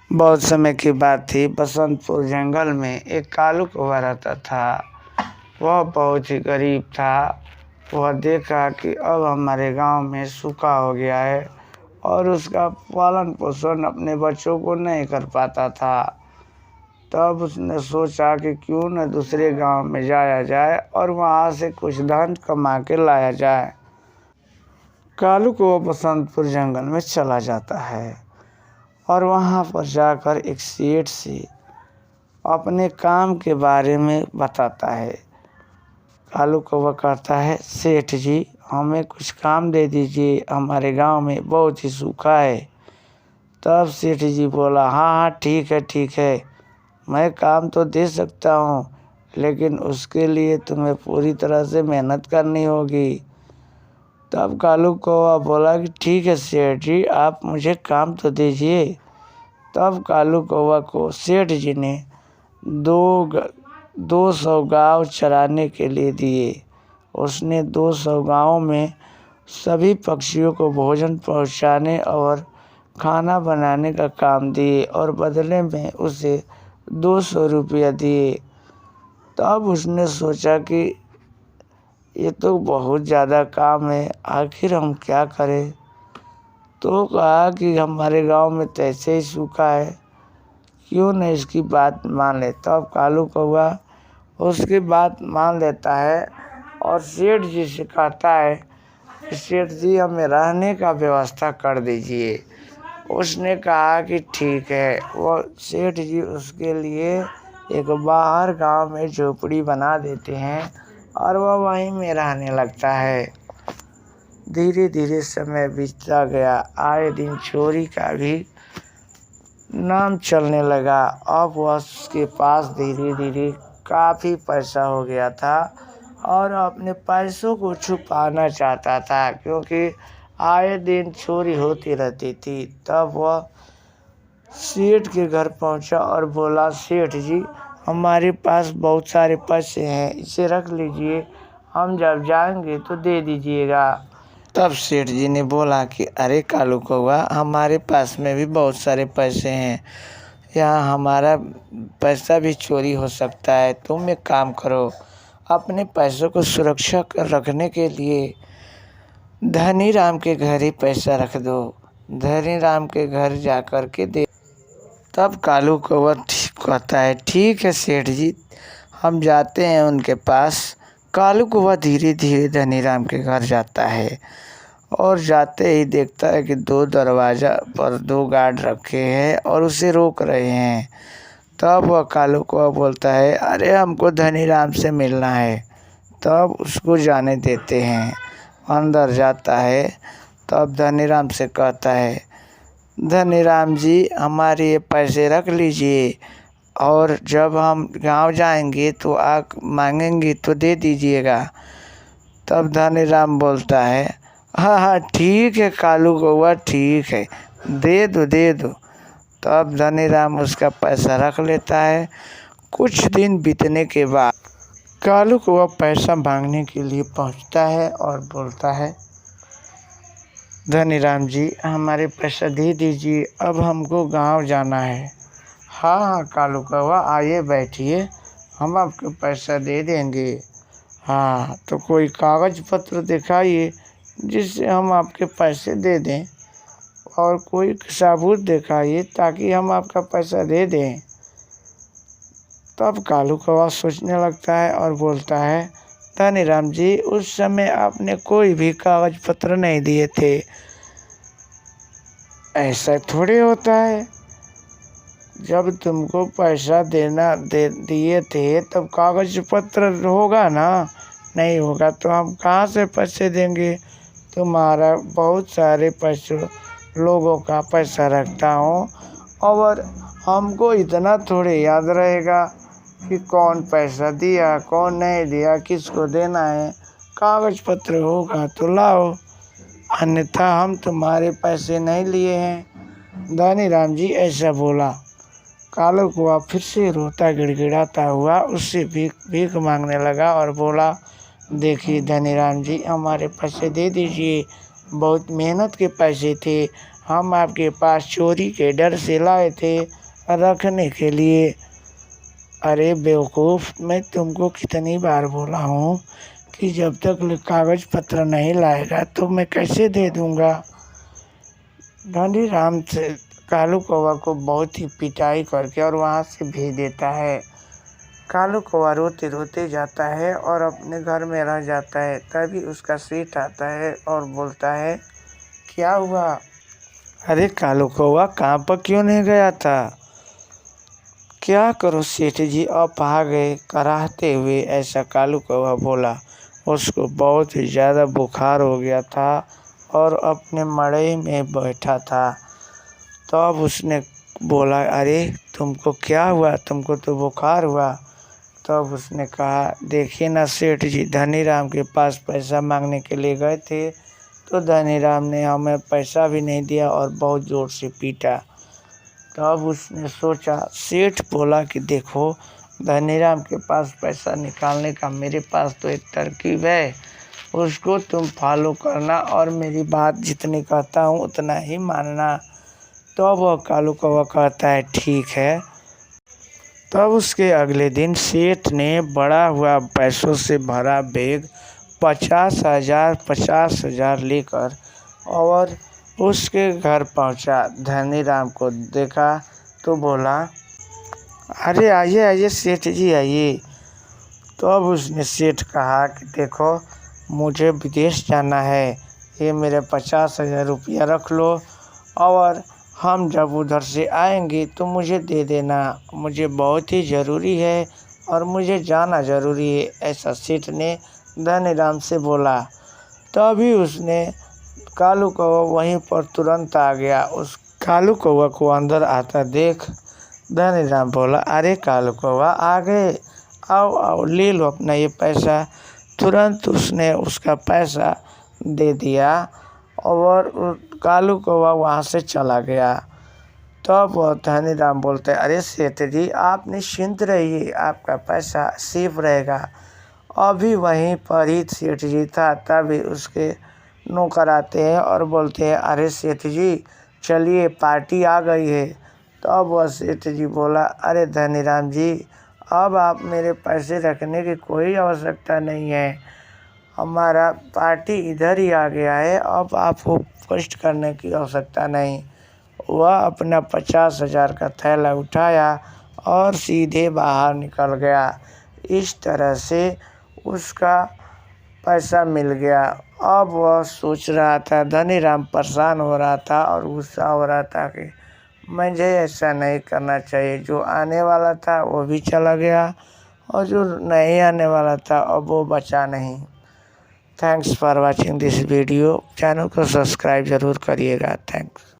बहुत समय की बात थी। बसंतपुर जंगल में एक कालू कौवा रहता था। वह बहुत ही गरीब था। वह देखा कि अब हमारे गांव में सूखा हो गया है और उसका पालन पोषण अपने बच्चों को नहीं कर पाता था। तब उसने सोचा कि क्यों न दूसरे गांव में जाया जाए और वहां से कुछ धन कमा के लाया जाए। कालू कौवा बसंतपुर जंगल में चला जाता है और वहाँ पर जाकर एक सेठ से अपने काम के बारे में बताता है। कालू कौवा कहता है, सेठ जी हमें कुछ काम दे दीजिए, हमारे गांव में बहुत ही सूखा है। तब सेठ जी बोला, हाँ हाँ ठीक है, मैं काम तो दे सकता हूँ, लेकिन उसके लिए तुम्हें पूरी तरह से मेहनत करनी होगी। तब कालू कौवा बोला कि ठीक है सेठ जी, आप मुझे काम तो दीजिए। तब कालू कौवा को सेठ जी ने 200 गांव चराने के लिए दिए। उसने 200 गांव में सभी पक्षियों को भोजन पहुंचाने और खाना बनाने का काम दिए और बदले में उसे 200 रुपया दिए। तब उसने सोचा कि ये तो बहुत ज़्यादा काम है, आखिर हम क्या करें। तो कहा कि हमारे गांव में तो ऐसे ही सूखा है, क्यों न इसकी बात मान ले। तब कालू कौवा उसकी बात मान लेता है और सेठ जी से कहता है कि सेठ जी हमें रहने का व्यवस्था कर दीजिए। उसने कहा कि ठीक है। वो सेठ जी उसके लिए एक बाहर गांव में झोपड़ी बना देते हैं और वह वहीं में रहने लगता है। धीरे धीरे समय बीतता गया। आए दिन चोरी का भी नाम चलने लगा। अब वह उसके पास धीरे धीरे काफ़ी पैसा हो गया था और अपने पैसों को छुपाना चाहता था, क्योंकि आए दिन चोरी होती रहती थी। तब वह सेठ के घर पहुंचा और बोला, सेठ जी हमारे पास बहुत सारे पैसे हैं, इसे रख लीजिए, हम जब जाएंगे तो दे दीजिएगा। तब सेठ जी ने बोला कि अरे कालू कौवा, हमारे पास में भी बहुत सारे पैसे हैं, यहाँ हमारा पैसा भी चोरी हो सकता है। तुम एक काम करो, अपने पैसों को सुरक्षा कर रखने के लिए धनी राम के घर ही पैसा रख दो, धनी राम के घर जा कर के दे। तब कालू कौवा कहता है, ठीक है सेठ जी, हम जाते हैं उनके पास। कालू कौवा धीरे धीरे धनी राम के घर जाता है और जाते ही देखता है कि 2 दरवाज़ा पर 2 गार्ड रखे हैं और उसे रोक रहे हैं। तब वह कालू कौवा बोलता है, अरे हमको धनी राम से मिलना है। तब उसको जाने देते हैं। अंदर जाता है। तब धनी राम से कहता है, धनी राम जी हमारे ये पैसे रख लीजिए और जब हम गांव जाएंगे तो आप मांगेंगे तो दे दीजिएगा। तब धनी राम बोलता है, हाँ हाँ ठीक है कालू कौवा, ठीक है, दे दो। तब धनी राम उसका पैसा रख लेता है। कुछ दिन बीतने के बाद कालू कौवा पैसा मांगने के लिए पहुंचता है और बोलता है, धनी राम जी हमारे पैसा दे दीजिए, अब हमको गांव जाना है। हाँ हाँ कालू कौवा, आइए बैठिए, हम आपको पैसा दे देंगे। हाँ तो कोई कागज़ पत्र दिखाइए जिससे हम आपके पैसे दे दें, और कोई सबूत दिखाइए ताकि हम आपका पैसा दे दें। तब कालू कौवा सोचने लगता है और बोलता है, धनी राम जी उस समय आपने कोई भी कागज़ पत्र नहीं दिए थे, ऐसा थोड़ी होता है। जब तुमको पैसा दिए थे तब कागज़ पत्र होगा ना, नहीं होगा तो हम कहाँ से पैसे देंगे। तुम्हारा बहुत सारे पैसों लोगों का पैसा रखता हूँ और हमको इतना थोड़े याद रहेगा कि कौन पैसा दिया कौन नहीं दिया, किसको देना है। कागज़ पत्र होगा तो लाओ, अन्यथा हम तुम्हारे पैसे नहीं लिए हैं। धनी राम जी ऐसा बोला। कालू कौवा फिर से रोता गिड़गिड़ाता हुआ उससे भीख मांगने लगा और बोला, देखिए धनी राम जी हमारे पैसे दे दीजिए, बहुत मेहनत के पैसे थे, हम आपके पास चोरी के डर से लाए थे, रखने के लिए। अरे बेवकूफ़, मैं तुमको कितनी बार बोला हूँ कि जब तक कागज़ पत्र नहीं लाएगा तो मैं कैसे दे दूँगा। धनीराम से कालू कौवा को बहुत ही पिटाई करके और वहाँ से भेज देता है। कालू कौवा रोते रोते जाता है और अपने घर में रह जाता है। तभी उसका सेठ आता है और बोलता है, क्या हुआ? अरे कालू कौवा, काम पर क्यों नहीं गया था? क्या करो सेठ जी, आप आ गए कराहते हुए, ऐसा कालू कौवा बोला। उसको बहुत ही ज़्यादा बुखार हो गया था और अपने मड़ई में बैठा था। तब उसने बोला, अरे तुमको क्या हुआ, तुमको तो बुखार हुआ। तब उसने कहा, देखिए ना सेठ जी, धनीराम के पास पैसा मांगने के लिए गए थे तो धनीराम ने हमें पैसा भी नहीं दिया और बहुत ज़ोर से पीटा। तब उसने सोचा, सेठ बोला कि देखो, धनीराम के पास पैसा निकालने का मेरे पास तो एक तरकीब है, उसको तुम फॉलो करना और मेरी बात जितनी कहता हूँ उतना ही मानना। तो वह कालू कौवा कहता है, ठीक है। तब उसके अगले दिन सेठ ने बड़ा हुआ पैसों से भरा बैग 50,000 लेकर और उसके घर पहुंचा। धनीराम को देखा तो बोला, अरे आइए आइए सेठ जी आइए। तो अब उसने सेठ कहा कि देखो, मुझे विदेश जाना है, ये मेरे 50,000 रुपया रख लो और हम जब उधर से आएंगे तो मुझे दे देना, मुझे बहुत ही ज़रूरी है और मुझे जाना ज़रूरी है, ऐसा सेठ ने धनीराम से बोला। तभी उसने कालू कौवा वहीं पर तुरंत आ गया। उस कालू कौवा को अंदर आता देख धनीराम बोला, अरे कालू कौवा आ गए, आओ आओ ले लो अपना ये पैसा। तुरंत उसने उसका पैसा दे दिया और कालू कौवा वहाँ से चला गया। तब वह धनीराम बोलते, अरे सेठ जी, आप निश्चिंत रहिए, आपका पैसा सेफ रहेगा। अभी वहीं पर ही सेठ जी था, तभी उसके नौकर आते हैं और बोलते हैं, अरे सेठ जी चलिए, पार्टी आ गई है। तब वह सेठ जी बोला, अरे धनीराम जी, अब आप मेरे पैसे रखने की कोई आवश्यकता नहीं है, हमारा पार्टी इधर ही आ गया है, अब आपको कष्ट करने की आवश्यकता नहीं। वह अपना 50,000 का थैला उठाया और सीधे बाहर निकल गया। इस तरह से उसका पैसा मिल गया। अब वह सोच रहा था, धनीराम परेशान हो रहा था और गुस्सा हो रहा था कि मुझे ऐसा नहीं करना चाहिए। जो आने वाला था वो भी चला गया और जो नहीं आने वाला था अब वो बचा नहीं। Thanks for watching this video. Channel को सब्सक्राइब ज़रूर करिएगा। थैंक्स।